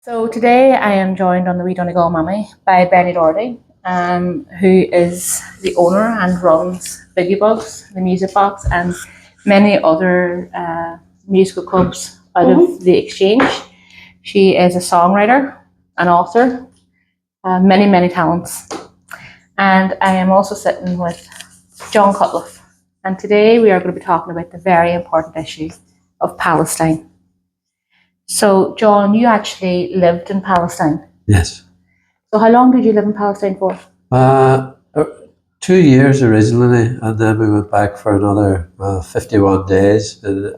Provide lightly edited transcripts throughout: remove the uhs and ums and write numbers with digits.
So today I am joined on the Wee Donegal Mammy by Bernie Doherty, who is the owner and runs Biggie Box, the music box, and many other musical clubs out of the exchange. She is a songwriter, an author, many talents. And I am also sitting with John Cuttliffe. And today we are going to be talking about the very important issue of Palestine. So, John, you actually lived in Palestine. Yes. So how long did you live in Palestine for? 2 years originally, and then we went back for another 51 days in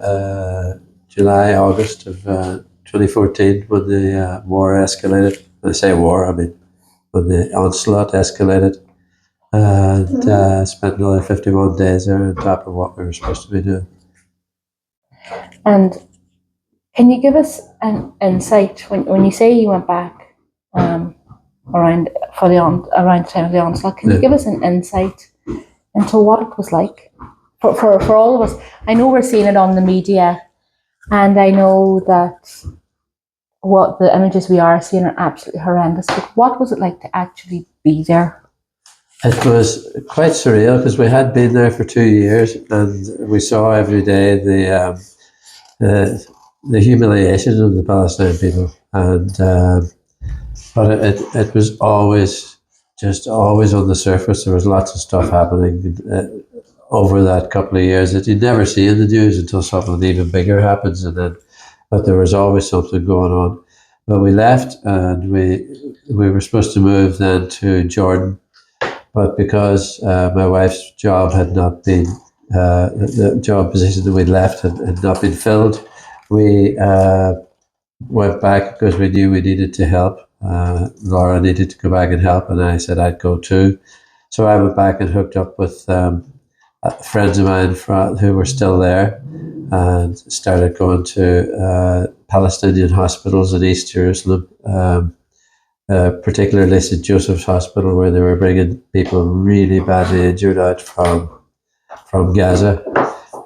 July, August of 2014 when the war escalated. When I say war, I mean when the onslaught escalated. And spent another 51 days there on top of what we were supposed to be doing. And can you give us an insight when you say you went back around the time of the onslaught? Can you give us an insight into what it was like for all of us? I know we're seeing it on the media, and I know that what the images we are seeing are absolutely horrendous. But what was it like to actually be there? It was quite surreal because we had been there for 2 years, and we saw every day the humiliation of the Palestinian people, and but it was always on the surface. There was lots of stuff happening over that couple of years that you'd never see in the news until something even bigger happens, but there was always something going on. But we left, and we were supposed to move then to Jordan, but because my wife's job had not been the job position that we'd left had not been filled, we went back because we knew we needed to help. Laura needed to go back and help, and I said I'd go too. So I went back and hooked up with friends of mine who were still there, and started going to Palestinian hospitals in East Jerusalem, particularly St. Joseph's Hospital, where they were bringing people really badly injured out from Gaza.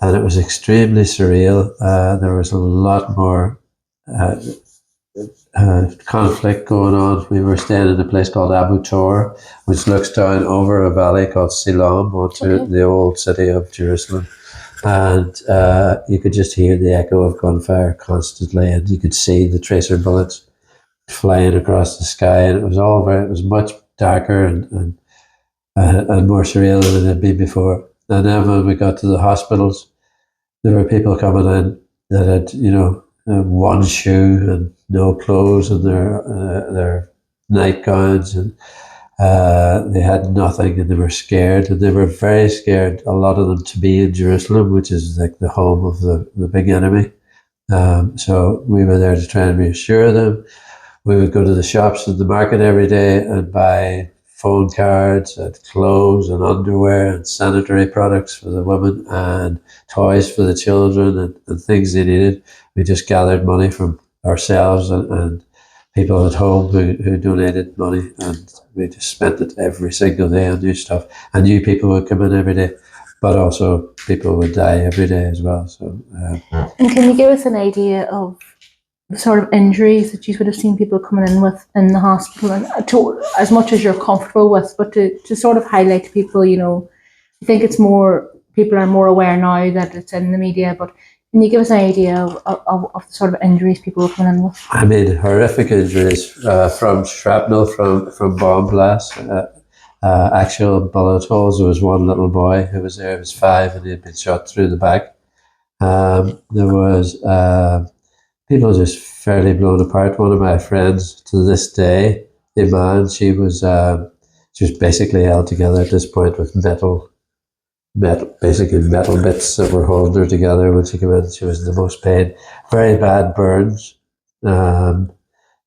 And it was extremely surreal. There was a lot more conflict going on. We were staying in a place called Abu Tor, which looks down over a valley called Siloam onto the old city of Jerusalem. And you could just hear the echo of gunfire constantly, and you could see the tracer bullets flying across the sky. And it was much darker and more surreal than it had been before. And then when we got to the hospitals, there were people coming in that had, one shoe and no clothes and their nightgowns, and they had nothing, and they were scared, and they were very scared, a lot of them, to be in Jerusalem, which is like the home of the big enemy. So we were there to try and reassure them. We would go to the shops in the market every day and buy phone cards and clothes and underwear and sanitary products for the women and toys for the children and things they needed. We just gathered money from ourselves and people at home who donated money, and we just spent it every single day on new stuff. And new people would come in every day, but also people would die every day as well. So, and can you give us an idea of the sort of injuries that you would have seen people coming in with in the hospital, and to, as much as you're comfortable with, but to sort of highlight to people, I think people are more aware now that it's in the media, but can you give us an idea of the sort of injuries people were coming in with? I mean, horrific injuries from shrapnel, from bomb blasts, actual bullet holes. There was one little boy who was there, he was 5, and he had been shot through the back. There was people just fairly blown apart. One of my friends, to this day, Iman, she was basically held together at this point with metal bits that were holding her together when she came in. She was in the most pain. Very bad burns. There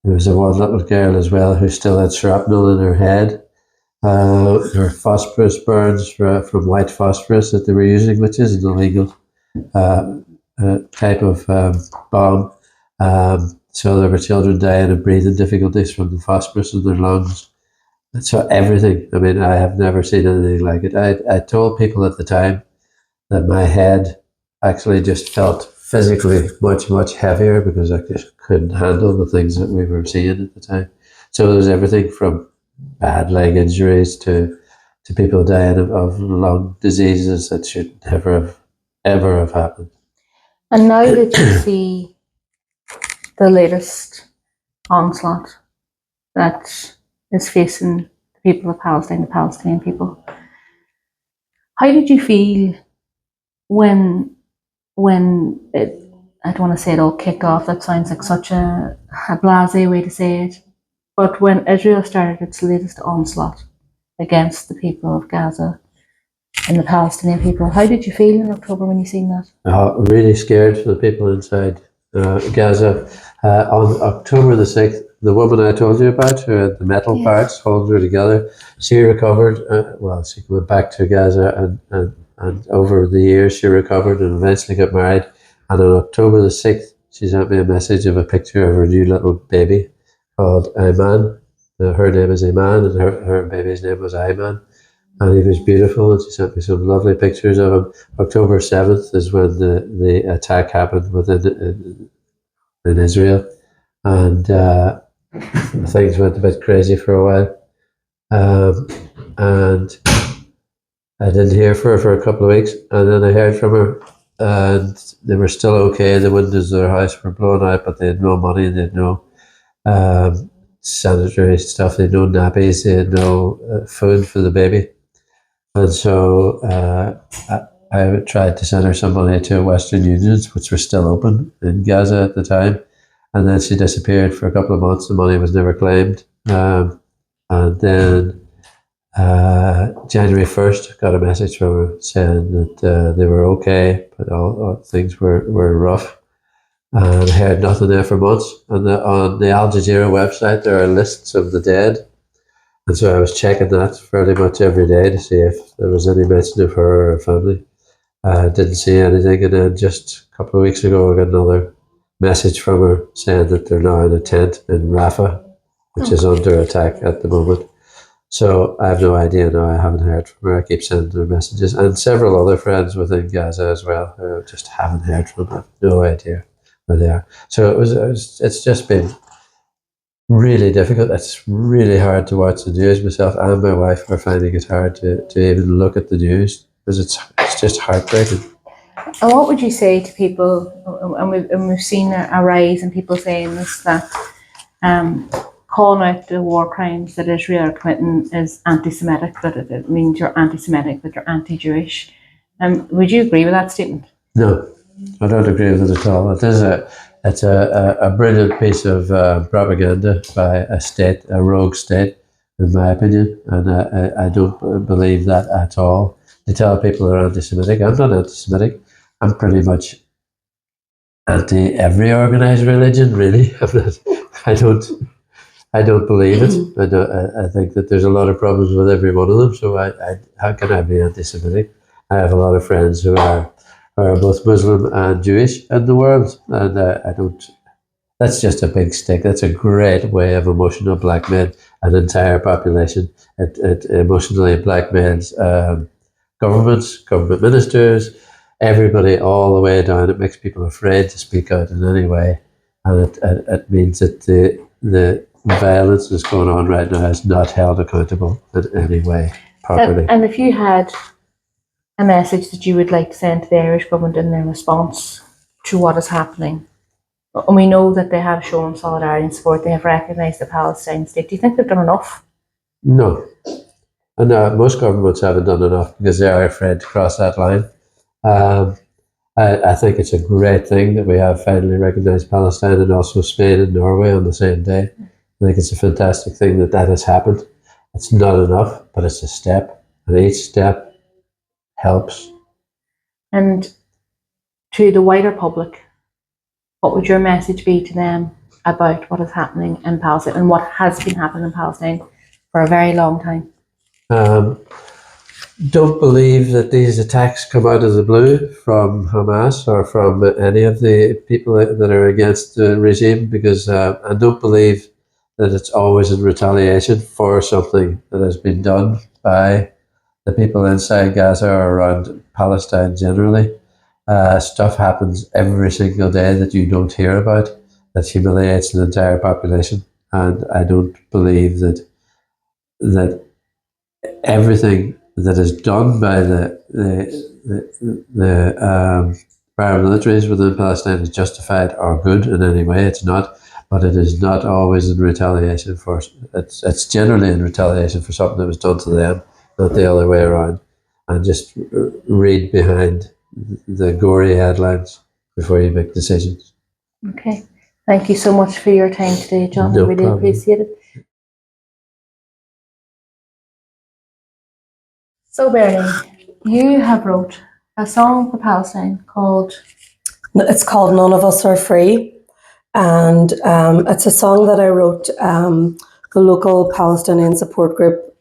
was one little girl as well who still had shrapnel in her head. There were phosphorus burns from white phosphorus that they were using, which is an illegal type of bomb. So there were children dying of breathing difficulties from the phosphorus in their lungs. So everything. I mean, I have never seen anything like it. I told people at the time that my head actually just felt physically much heavier because I couldn't handle the things that we were seeing at the time. So there was everything from bad leg injuries to people dying of lung diseases that should never have ever have happened. And now that you see the latest onslaught that is facing the people of Palestine, the Palestinian people, how did you feel when it, I don't want to say it all kicked off, that sounds like such a blasé way to say it, but when Israel started its latest onslaught against the people of Gaza and the Palestinian people, how did you feel in October when you seen that? Really scared for the people inside Gaza. On October the 6th, the woman I told you about, who had the metal parts holding her together, she recovered. She went back to Gaza and over the years she recovered and eventually got married. And on October the 6th, she sent me a message of a picture of her new little baby called Ayman. Her name is Ayman and her baby's name was Ayman. And he was beautiful, and she sent me some lovely pictures of him. October 7th is when the attack happened in Israel, and things went a bit crazy for a while. And I didn't hear from her for a couple of weeks, and then I heard from her, and they were still okay. The windows of their house were blown out, but they had no money, they had no sanitary stuff, they had no nappies, they had no food for the baby. And so I tried to send her some money to Western Unions, which were still open in Gaza at the time. And then she disappeared for a couple of months. The money was never claimed. And then January 1st, got a message from her saying that they were okay, but all things were rough. And I heard nothing there for months. And on the Al Jazeera website, there are lists of the dead. And so I was checking that fairly much every day to see if there was any mention of her or her family. I didn't see anything. And then just a couple of weeks ago, I got another message from her saying that they're now in a tent in Rafah, which is under attack at the moment. So I have no idea now. I haven't heard from her. I keep sending her messages. And several other friends within Gaza as well who just haven't heard from her. No idea where they are. So it's just been really difficult. It's really hard to watch the news. Myself and my wife are finding it hard to even look at the news because it's just heartbreaking. And what would you say to people, and we've seen a rise in people saying this, that calling out the war crimes that Israel are committing is anti-Semitic, that it means you're anti-Semitic, that you're anti-Jewish. Would you agree with that statement? No, I don't agree with it at all. It's a brilliant piece of propaganda by a rogue state, in my opinion, and I don't believe that at all. They tell people they're anti-Semitic. I'm not anti-Semitic. I'm pretty much anti every organized religion, really. I don't believe it. I think that there's a lot of problems with every one of them. So how can I be anti-Semitic? I have a lot of friends who are both Muslim and Jewish in the world, and I don't. That's just a big stick. That's a great way of emotional blackmail an entire population. It emotionally blackmails governments, government ministers, everybody all the way down. It makes people afraid to speak out in any way, and it means that the violence that's going on right now is not held accountable in any way properly. And if you had a message that you would like to send to the Irish government in their response to what is happening, and we know that they have shown solidarity and support, they have recognised the Palestinian state, do you think they've done enough? No. And most governments haven't done enough because they are afraid to cross that line. I think it's a great thing that we have finally recognised Palestine and also Spain and Norway on the same day. I think it's a fantastic thing that has happened. It's not enough, but it's a step, and each step helps. And to the wider public, what would your message be to them about what is happening in Palestine and what has been happening in Palestine for a very long time? Don't believe that these attacks come out of the blue from Hamas or from any of the people that are against the regime, because I don't believe that it's always in retaliation for something that has been done by the people inside Gaza or around Palestine generally. stuff happens every single day that you don't hear about that humiliates an entire population. And I don't believe that everything that is done by the paramilitaries within Palestine is justified or good in any way. It's not, but it is not always in retaliation for. It's generally in retaliation for something that was done to them, not the other way around. And just read behind the gory headlines before you make decisions. Okay. Thank you so much for your time today, John. No I really problem. appreciate it. So, Bernie, you have wrote a song for Palestine called... It's called None of Us Are Free. And it's a song that I wrote, the local Palestinian support group,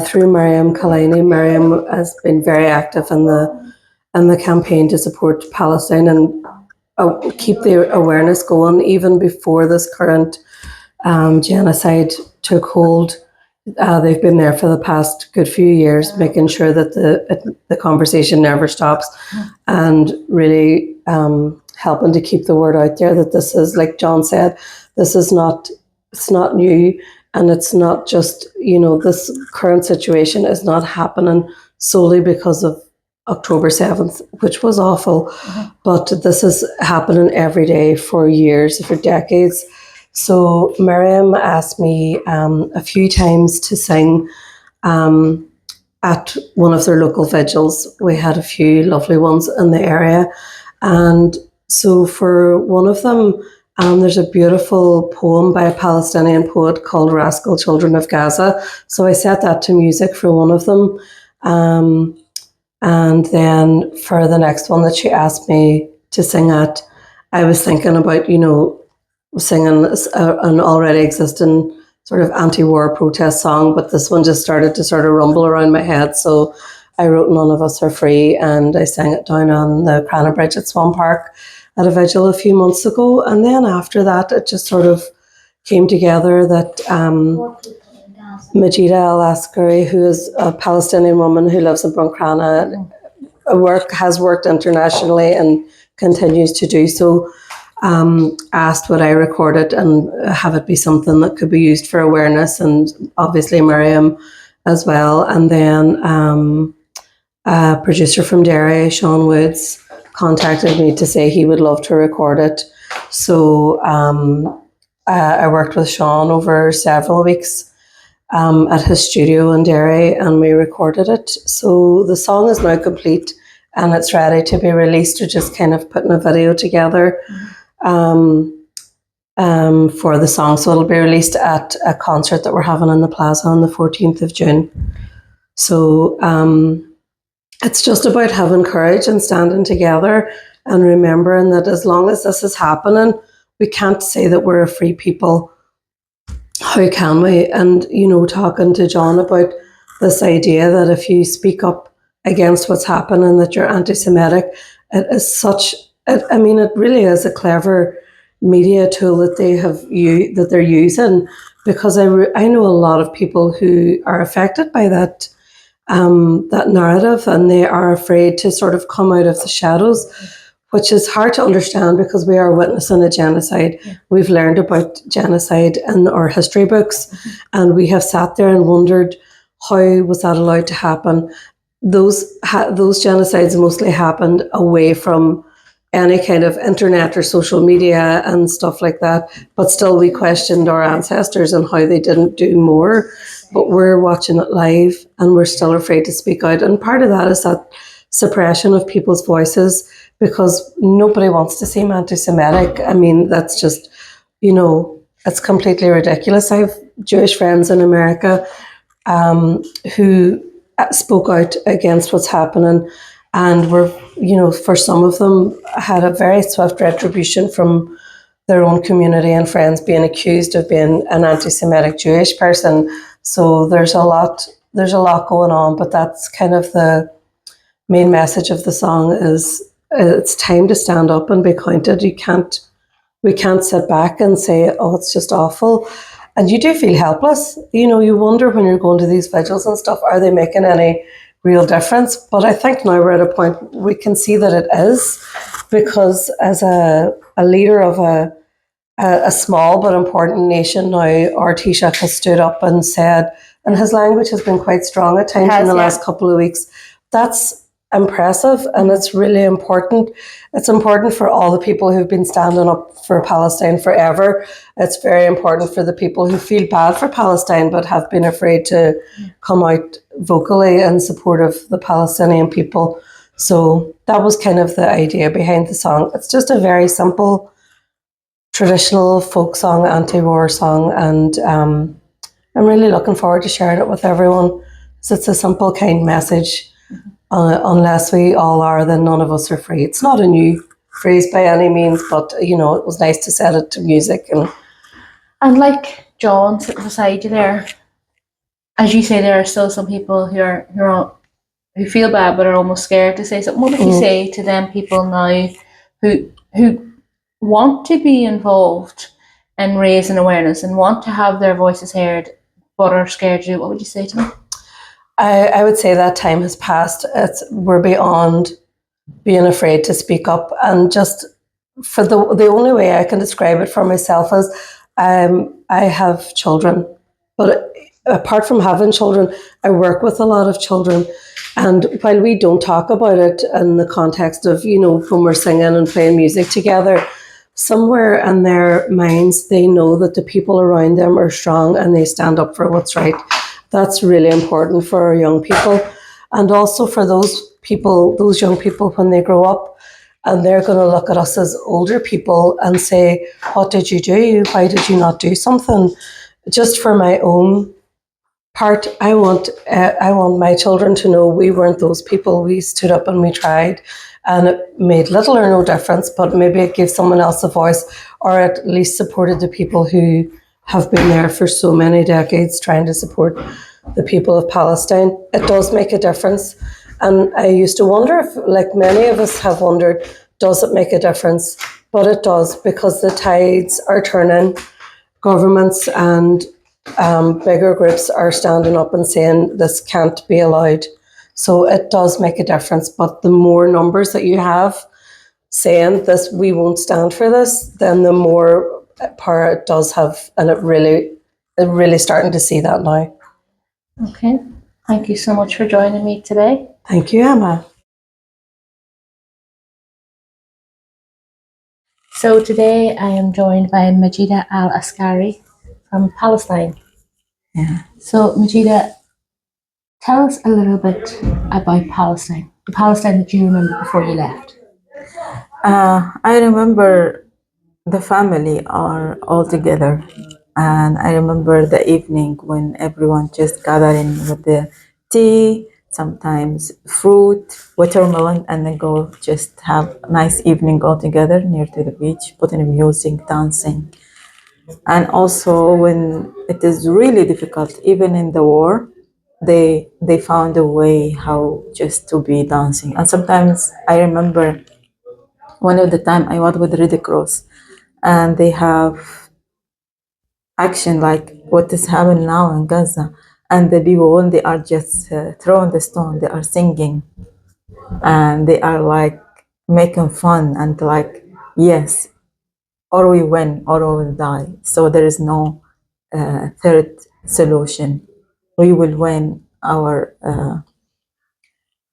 through Miriam Kalani. Miriam has been very active in the campaign to support Palestine and keep the awareness going even before this current genocide took hold. They've been there for the past good few years, making sure that the conversation never stops, and really helping to keep the word out there that this is, like John said, it's not new, and it's not just, this current situation is not happening solely because of October 7th, which was awful, but this is happening every day for years, for decades. So Miriam asked me a few times to sing at one of their local vigils. We had a few lovely ones in the area. And so for one of them, there's a beautiful poem by a Palestinian poet called Rascal Children of Gaza. So I set that to music for one of them. And then for the next one that she asked me to sing at, I was thinking about, singing an already existing sort of anti-war protest song, but this one just started to sort of rumble around my head. So I wrote None of Us Are Free, and I sang it down on the Cranna Bridge at Swan Park at a vigil a few months ago. And then after that, it just sort of came together that Majida Askari, who is a Palestinian woman who lives in Buncrana, has worked internationally and continues to do so, asked would I record it and have it be something that could be used for awareness, and obviously Miriam as well. And then a producer from Derry, Sean Woods, contacted me to say he would love to record it. So I worked with Sean over several weeks at his studio in Derry, and we recorded it. So the song is now complete and it's ready to be released. We're just kind of putting a video together for the song. So it'll be released at a concert that we're having in the Plaza on the 14th of June. So it's just about having courage and standing together and remembering that as long as this is happening, we can't say that we're a free people. How can we? And, talking to John about this idea that if you speak up against what's happening, that you're anti-Semitic, it is it really is a clever media tool that they're using, because I know a lot of people who are affected by that narrative, and they are afraid to sort of come out of the shadows, which is hard to understand because we are witnessing a genocide. Yeah. We've learned about genocide in our history books, and we have sat there and wondered, how was that allowed to happen? Those genocides mostly happened away from any kind of internet or social media and stuff like that, but still we questioned our ancestors and how they didn't do more. But we're watching it live and we're still afraid to speak out. And part of that is that suppression of people's voices, because nobody wants to seem anti-Semitic. That's just, it's completely ridiculous. I have Jewish friends in America who spoke out against what's happening, and were, for some of them had a very swift retribution from their own community and friends, being accused of being an anti-Semitic Jewish person. So there's a lot going on, but that's kind of the main message of the song is it's time to stand up and be counted. We can't sit back and say, oh, it's just awful. And you do feel helpless. You wonder when you're going to these vigils and stuff, are they making any real difference. But I think now we're at a point we can see that it is, because as a leader of a small but important nation now, our Taoiseach has stood up and said, and his language has been quite strong at times in the last couple of weeks. That's impressive, and it's really important. It's important for all the people who've been standing up for Palestine forever. It's very important for the people who feel bad for Palestine but have been afraid to come out vocally in support of the Palestinian people. So that was kind of the idea behind the song. It's just a very simple traditional folk song, anti-war song, and I'm really looking forward to sharing it with everyone. So it's a simple, kind message. Unless we all are, then none of us are free. It's not a new phrase by any means, but it was nice to set it to music. And like John sitting beside you there, as you say, there are still some people who feel bad but are almost scared to say something. What would you say to them people now who want to be involved in raising awareness and want to have their voices heard but are scared to do it? What would you say to them? I would say that time has passed. We're beyond being afraid to speak up, and just for the only way I can describe it for myself is I have children, but apart from having children, I work with a lot of children, and while we don't talk about it in the context of when we're singing and playing music together, somewhere in their minds they know that the people around them are strong and they stand up for what's right. That's really important for our young people, and also for those young people when they grow up, and they're going to look at us as older people and say, what did you do? Why did you not do something? Just for my own part, I want my children to know we weren't those people. We stood up and we tried, and it made little or no difference, but maybe it gave someone else a voice, or at least supported the people who have been there for so many decades trying to support the people of Palestine. It does make a difference. And I used to wonder if, like many of us have wondered, does it make a difference? But it does, because the tides are turning. Governments and bigger groups are standing up and saying this can't be allowed. So it does make a difference. But the more numbers that you have saying this, we won't stand for this, then the more power it does have, and it really starting to see that now. Okay. Thank you so much for joining me today. Thank you, Emma. So today I am joined by Majida Askari from Palestine. Yeah. So Majida, tell us a little bit about Palestine, the Palestine that you remember before you left. I remember the family are all together, and I remember the evening when everyone just gathering with the tea, sometimes fruit, watermelon, and then go just have a nice evening all together near to the beach, putting music, dancing. And also when it is really difficult, even in the war, they found a way how just to be dancing. And sometimes I remember one of the time I was with Red Cross, and they have action like what is happening now in Gaza, and the people when they are just throwing the stone, they are singing, and they are like making fun and like, yes, or we win or we will die. So there is no third solution. We will win our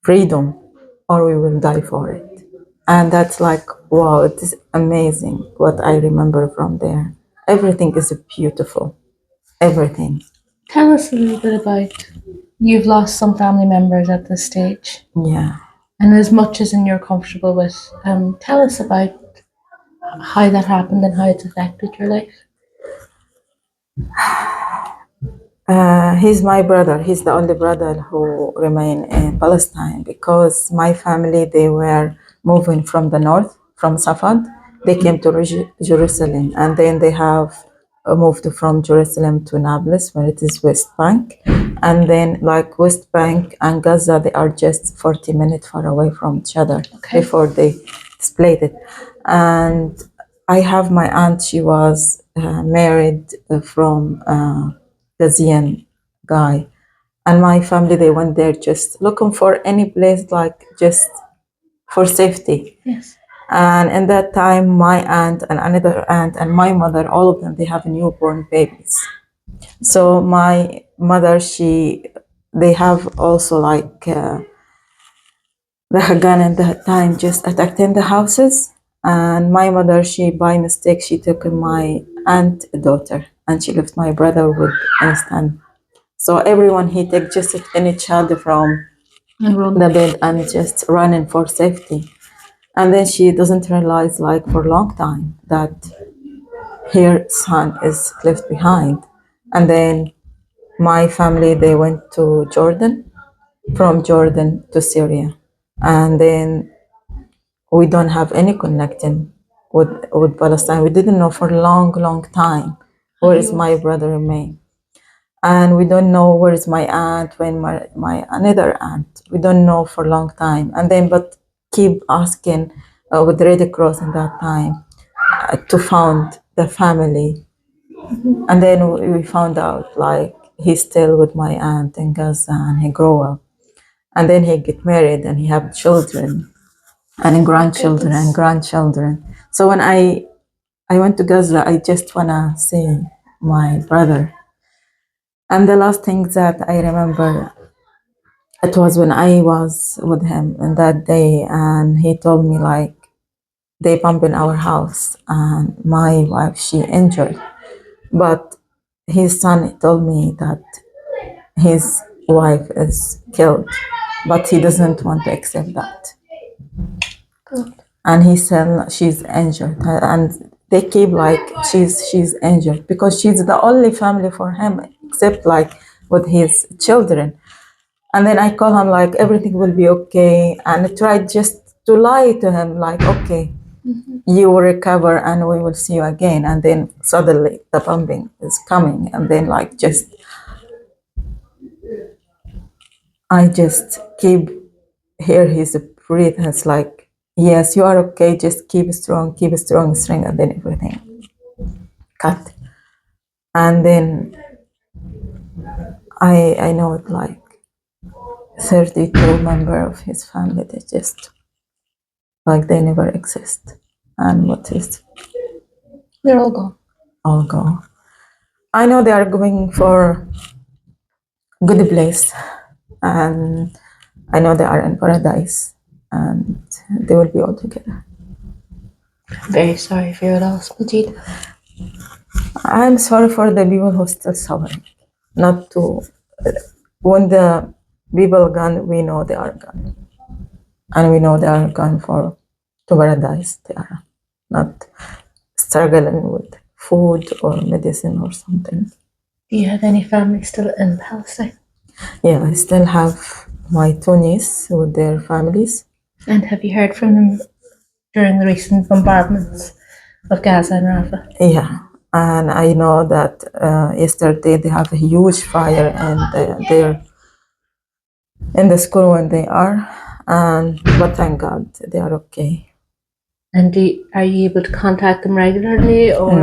freedom or we will die for it. And that's like, wow, it is amazing what I remember from there. Everything is beautiful. Everything. Tell us a little bit about, you've lost some family members at this stage. Yeah. And as much as you're comfortable with, tell us about how that happened and how it's affected your life. He's my brother. He's the only brother who remained in Palestine, because my family, they were moving from the north, from Safad. They came to Jerusalem, and then they have moved from Jerusalem to Nablus, where it is West Bank. And then like West Bank and Gaza, they are just 40 minutes far away from each other before they split it. And I have my aunt, she was married from Gazian guy, and my family, they went there just looking for any place, like just for safety. Yes. And in that time, my aunt and another aunt and my mother, all of them, they have newborn babies. So my mother, they have also like the Hagan at that time just attacked in the houses. And my mother, by mistake, she took my aunt daughter and she left my brother with instant. So everyone, he take just any child from the bed and just running for safety. And then she doesn't realize, like, for a long time that her son is left behind. And then my family, they went to Jordan, from Jordan to Syria. And then we don't have any connection with Palestine. We didn't know for a long time where is my brother remain. And we don't know where is my aunt, when my another aunt. We don't know for a long time. And then, but keep asking with the Red Cross in that time to found the family. And then we found out, like, he's still with my aunt in Gaza, and he grow up. And then he get married and he have children and grandchildren and grandchildren. So when I went to Gaza, I just wanna see my brother. And the last thing that I remember, it was when I was with him in that day, and he told me, like, they bomb in our house and my wife, she injured. But his son told me that his wife is killed, but he doesn't want to accept that. Good. And he said she's injured, and they keep like she's injured because she's the only family for him, except like with his children. And then I call him, like, everything will be okay, and I tried just to lie to him, like, okay, you will recover and we will see you again. And then suddenly the bombing is coming, and then, like, just I just keep hear his breath. It's like, yes, you are okay, just keep strong, strength. And then everything cut. And then I know it, like 32 member of his family, they just like they never exist. And what is They're all gone. all gone. I know they are going for good place, and I know they are in paradise, and they will be all together. Very sorry for your loss, Majida. I'm sorry for the people who still suffering. Not to when the people gone, we know they are gone, and we know they are gone for to paradise. They are not struggling with food or medicine or something. Do you have any family still in Palestine? Yeah, I still have my two nieces with their families. And have you heard from them during the recent bombardments of Gaza and Rafah? Yeah, and I know that yesterday they have a huge fire in the school when they are, but thank God they are okay. And are you able to contact them regularly, or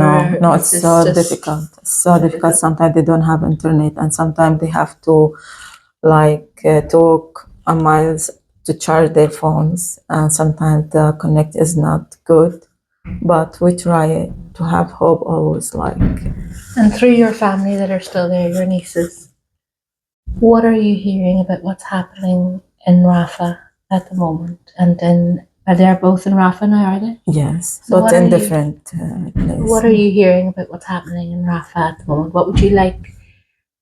No, is it's this so just difficult. It's so difficult. Sometimes they don't have internet, and sometimes they have to talk a miles to charge their phones, and sometimes the connect is not good. But we try to have hope always. Like, And through your family that are still there, your nieces, what are you hearing about what's happening in Rafah at the moment? And then are they both in Rafah now? Are they? yes, So but what in are you- different places. What are you hearing about what's happening in Rafah at the moment? What would you like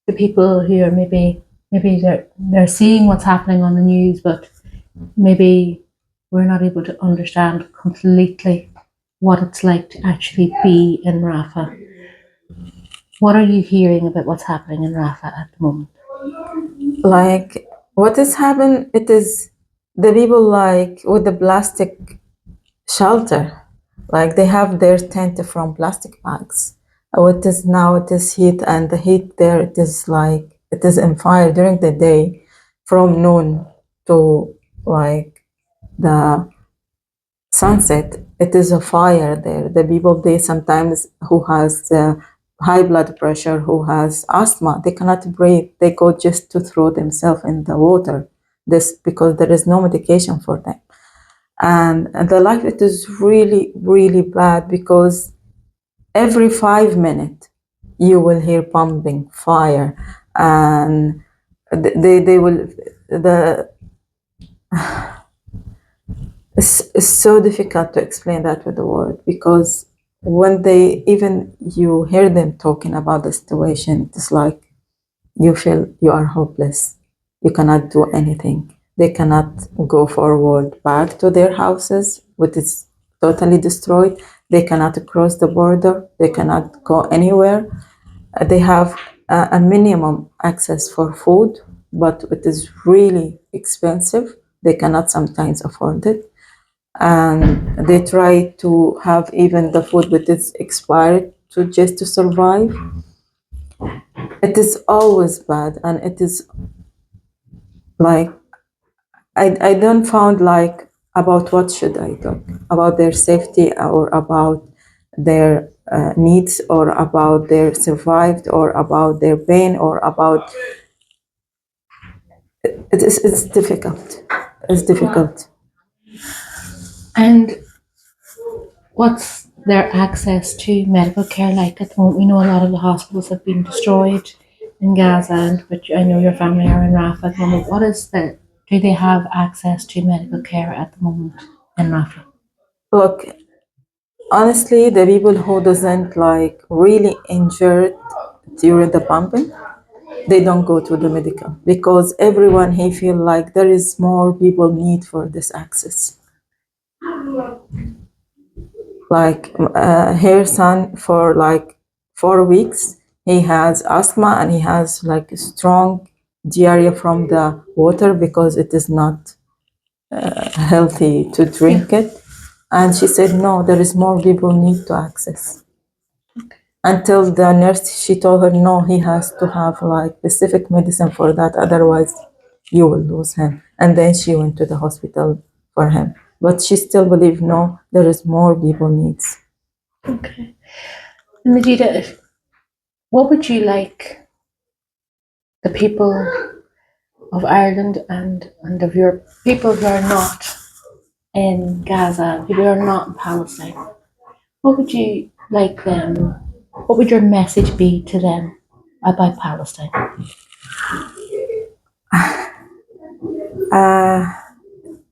the people who are maybe they're seeing what's happening on the news, but maybe we're not able to understand completely what it's like to actually be in Rafah? What are you hearing about what's happening in Rafah at the moment? Like, what has happened? It is the people, like, with the plastic shelter, like they have their tent from plastic bags. What is now, it is heat, and the heat there, it is like it is in fire during the day from noon to like the sunset. It is a fire there. The people, they sometimes who has high blood pressure, who has asthma, they cannot breathe. They go just to throw themselves in the water. This because there is no medication for them. And the life, it is really, really bad, because every 5 minutes you will hear pumping fire, and they will the it's so difficult to explain that with the word, because when they even you hear them talking about the situation, it's like you feel you are hopeless. You cannot do anything. They cannot go forward back to their houses, which is totally destroyed. They cannot cross the border. They cannot go anywhere. They have a minimum access for food, but it is really expensive. They cannot sometimes afford it. And they try to have even the food that is expired to just to survive. It is always bad, and it is like I don't found like about what should I talk about their safety, or about their needs, or about their survived, or about their pain, or about it's difficult. It's difficult. And what's their access to medical care like at the moment? We know a lot of the hospitals have been destroyed in Gaza, and which I know your family are in Rafah at the moment. Do they have access to medical care at the moment in Rafah? Look, honestly, the people who doesn't like really injured during the pumping, they don't go to the medical, because everyone he feel like there is more people need for this access. Like her son, for like 4 weeks, he has asthma, and he has like a strong diarrhea from the water, because it is not healthy to drink it. And she said, no, there is more people need to access. Until the nurse, she told her, no, he has to have like specific medicine for that, otherwise you will lose him. And then she went to the hospital for him. But she still believed, no, there is more people needs. Okay. Majida, what would you like the people of Ireland and of your people who are not in Gaza, people who are not in Palestine, what would you like them, what would your message be to them about Palestine?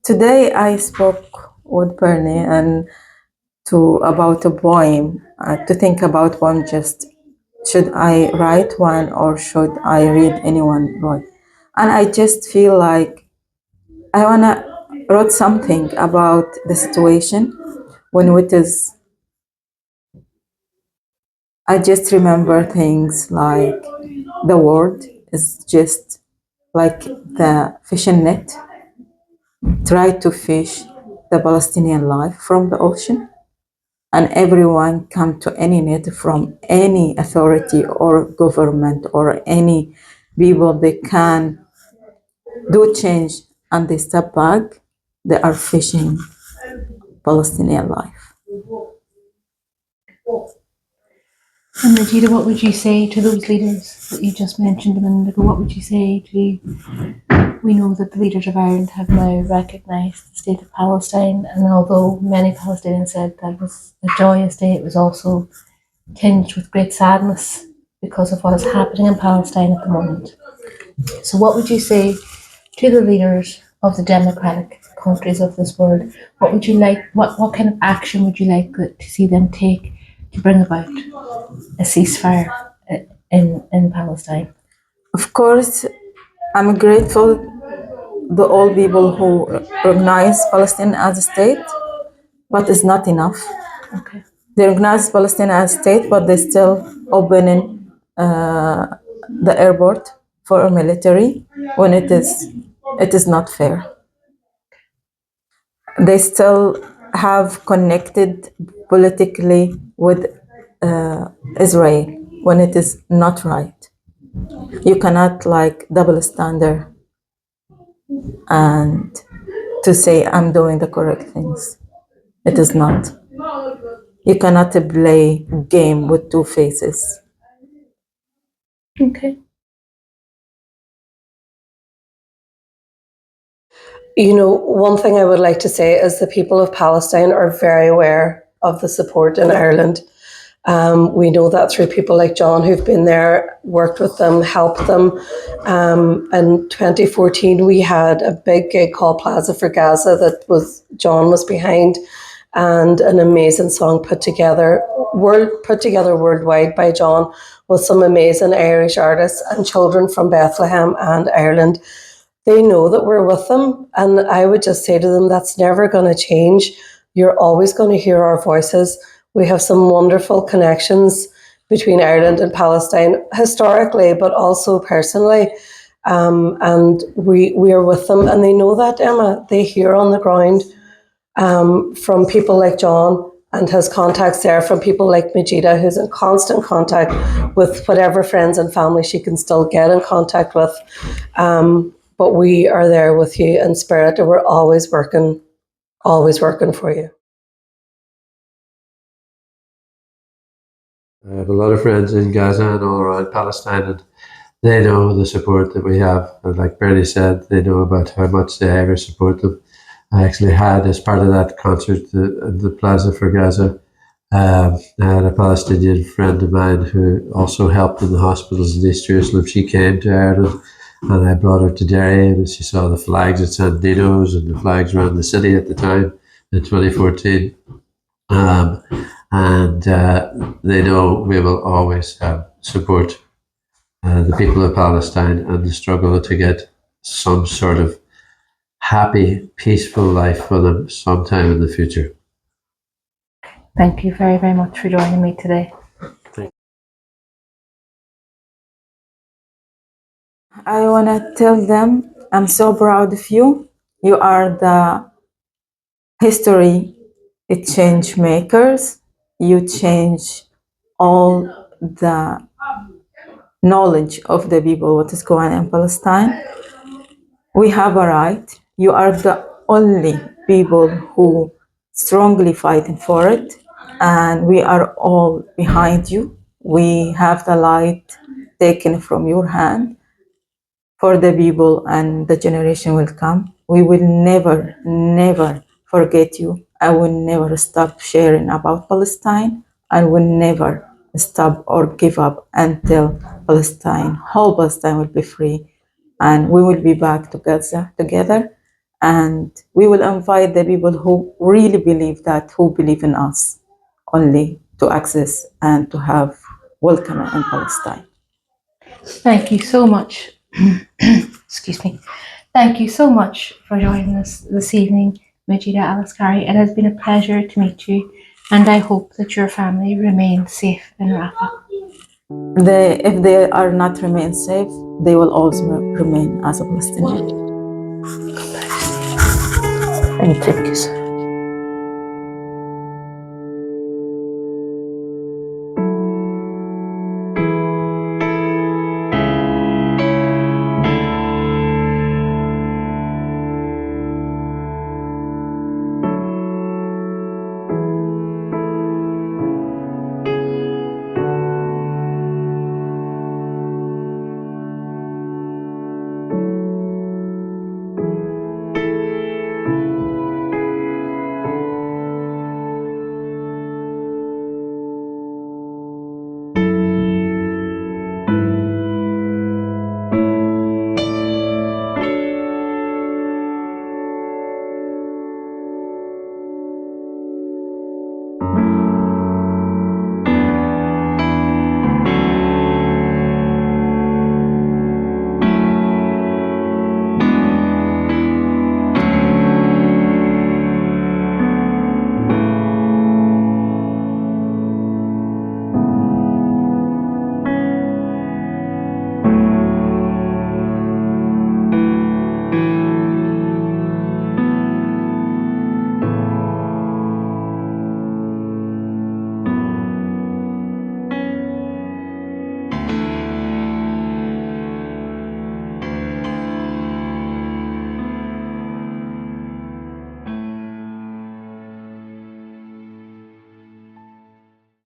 Today I spoke with Bernie and about a poem, to think about one. Just should I write one, or should I read anyone wrote? And I just feel like I wanna write something about the situation when it is. I just remember things like the world is just like the fishing net. Try to fish the Palestinian life from the ocean, and everyone come to any net from any authority or government or any people they can do change, and they step back, they are fishing Palestinian life. And Majida, what would you say to those leaders that you just mentioned a minute ago? What would you say to, we know that the leaders of Ireland have now recognised the state of Palestine, and although many Palestinians said that was a joyous day, it was also tinged with great sadness because of what is happening in Palestine at the moment. So what would you say to the leaders of the democratic countries of this world? What would you like, what kind of action would you like to see them take to bring about a ceasefire in Palestine? Of course, I'm grateful to all people who recognize Palestine as a state, but it's not enough. Okay. They recognize Palestine as a state, but they still opening the airport for a military when it is not fair. They still have connected politically with Israel when it is not right. You cannot like double standard and to say I'm doing the correct things. It is not. You cannot play game with two faces. Okay. You know, one thing I would like to say is the people of Palestine are very aware of the support in Ireland. We know that through people like John who've been there, worked with them, helped them. In 2014, we had a big gig called Plaza for Gaza that John was behind, and an amazing song put together worldwide by John with some amazing Irish artists and children from Bethlehem and Ireland. They know that we're with them, and I would just say to them, that's never going to change. You're always going to hear our voices. We have some wonderful connections between Ireland and Palestine historically, but also personally. And we are with them, and they know that, Emma. They hear on the ground from people like John and has contacts there from people like Majida, who's in constant contact with whatever friends and family she can still get in contact with. But we are there with you in spirit, and we're always working for you. I have a lot of friends in Gaza and all around Palestine, and they know the support that we have. And like Bernie said, they know about how much the Irish support them. I actually had, as part of that concert, the Plaza for Gaza, I had a Palestinian friend of mine who also helped in the hospitals in East Jerusalem. She came to Ireland, and I brought her to Derry, and she saw the flags at San Dino's and the flags around the city at the time in 2014. They know we will always support the people of Palestine and the struggle to get some sort of happy, peaceful life for them sometime in the future. Thank you very, very much for joining me today. I want to tell them I'm so proud of you. You are the history change makers. You change all the knowledge of the people what is going on in Palestine. We have a right. You are the only people who strongly fighting for it, and we are all behind you. We have the light taken from your hand for the people, and the generation will come. We will never, never forget you. I will never stop sharing about Palestine. I will never stop or give up until Palestine, whole Palestine will be free, and we will be back to Gaza together. And we will invite the people who really believe that, who believe in us, only to access and to have welcome in Palestine. Thank you so much. Excuse me. Thank you so much for joining us this evening, Majida Askari. It has been a pleasure to meet you, and I hope that your family remains safe in Rafah. If they are not remain safe, they will always remain as a Palestinian. Thank you.